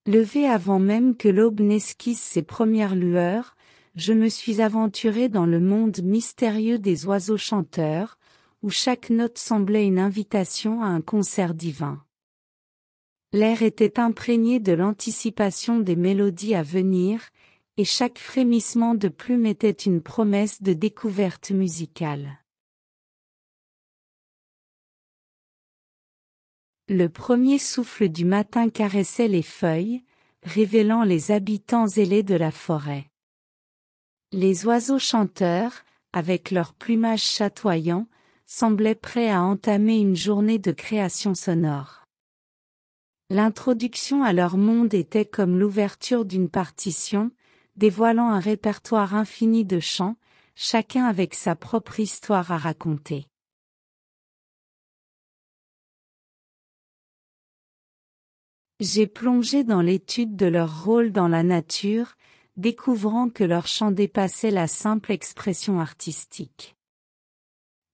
Levé avant même que l'aube n'esquisse ses premières lueurs, je me suis aventuré dans le monde mystérieux des oiseaux chanteurs, où chaque note semblait une invitation à un concert divin. L'air était imprégné de l'anticipation des mélodies à venir, et chaque frémissement de plume était une promesse de découverte musicale. Le premier souffle du matin caressait les feuilles, révélant les habitants ailés de la forêt. Les oiseaux chanteurs, avec leur plumage chatoyant, semblaient prêts à entamer une journée de création sonore. L'introduction à leur monde était comme l'ouverture d'une partition, dévoilant un répertoire infini de chants, chacun avec sa propre histoire à raconter. J'ai plongé dans l'étude de leur rôle dans la nature, découvrant que leur chant dépassait la simple expression artistique.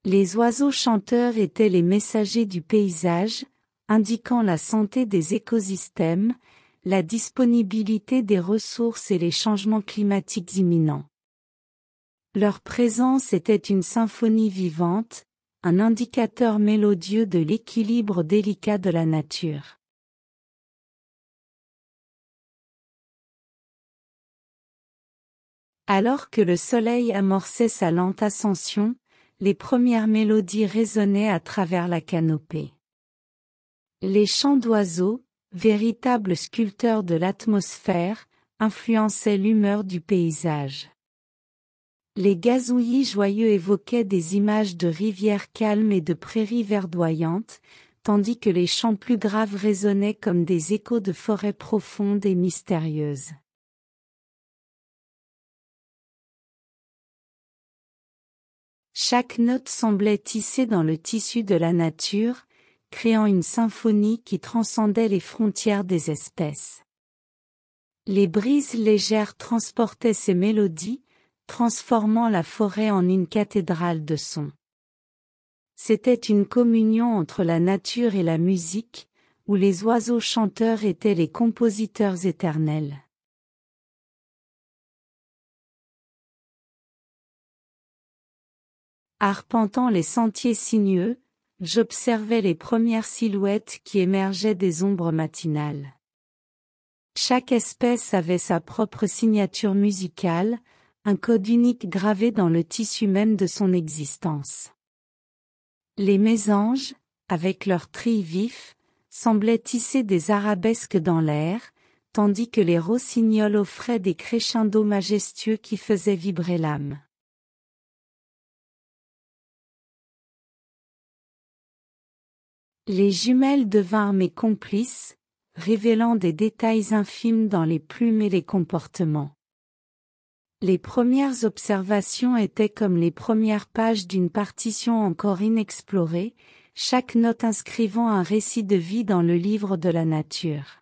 Les oiseaux chanteurs étaient les messagers du paysage, indiquant la santé des écosystèmes, la disponibilité des ressources et les changements climatiques imminents. Leur présence était une symphonie vivante, un indicateur mélodieux de l'équilibre délicat de la nature. Alors que le soleil amorçait sa lente ascension, les premières mélodies résonnaient à travers la canopée. Les chants d'oiseaux, véritables sculpteurs de l'atmosphère, influençaient l'humeur du paysage. Les gazouillis joyeux évoquaient des images de rivières calmes et de prairies verdoyantes, tandis que les chants plus graves résonnaient comme des échos de forêts profondes et mystérieuses. Chaque note semblait tissée dans le tissu de la nature, créant une symphonie qui transcendait les frontières des espèces. Les brises légères transportaient ces mélodies, transformant la forêt en une cathédrale de sons. C'était une communion entre la nature et la musique, où les oiseaux chanteurs étaient les compositeurs éternels. Arpentant les sentiers sinueux, j'observais les premières silhouettes qui émergeaient des ombres matinales. Chaque espèce avait sa propre signature musicale, un code unique gravé dans le tissu même de son existence. Les mésanges, avec leurs trilles vifs, semblaient tisser des arabesques dans l'air, tandis que les rossignols offraient des crescendos majestueux qui faisaient vibrer l'âme. Les jumelles devinrent mes complices, révélant des détails infimes dans les plumes et les comportements. Les premières observations étaient comme les premières pages d'une partition encore inexplorée, chaque note inscrivant un récit de vie dans le livre de la nature.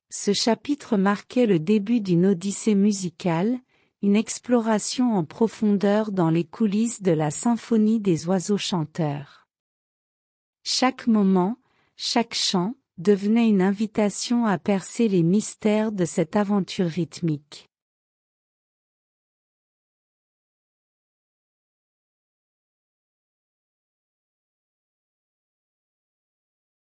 Ce chapitre marquait le début d'une odyssée musicale, une exploration en profondeur dans les coulisses de la symphonie des oiseaux chanteurs. Chaque moment, chaque chant, devenait une invitation à percer les mystères de cette aventure rythmique.